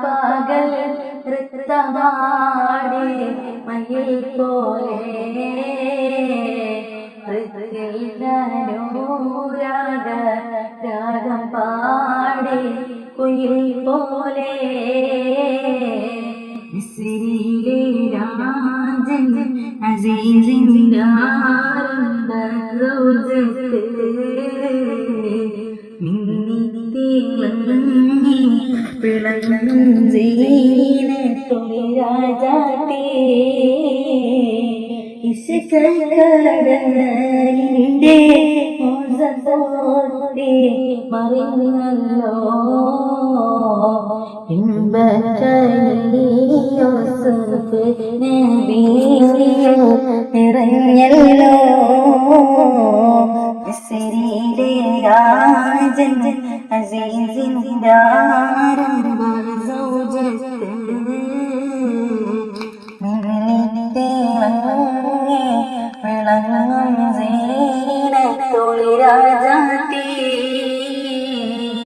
പകൽ നൃത്തമാടി മയിൽ പോലെ രാഗം പാടി കുയിൽ പോലെ മിസ്രിയിലെ രാജൻ അസീസിന്റെ ആരംഭ റൗസത്ത് മിന്നിത്തിളങ്ങി പിളങ്ങും സീനത്തുൽ രാജാത്തേ ഇശക്കടലിന്റെ മോസത്തോടെ മറിഞ്ഞല്ലോ യൂസുഫ് നബിയോ നിറഞ്ഞല്ലോ മിസ്രിയിലെ രാജൻ അസീസിന്റെ ആരംഭ സൗജത്ത് വിളങ്ങും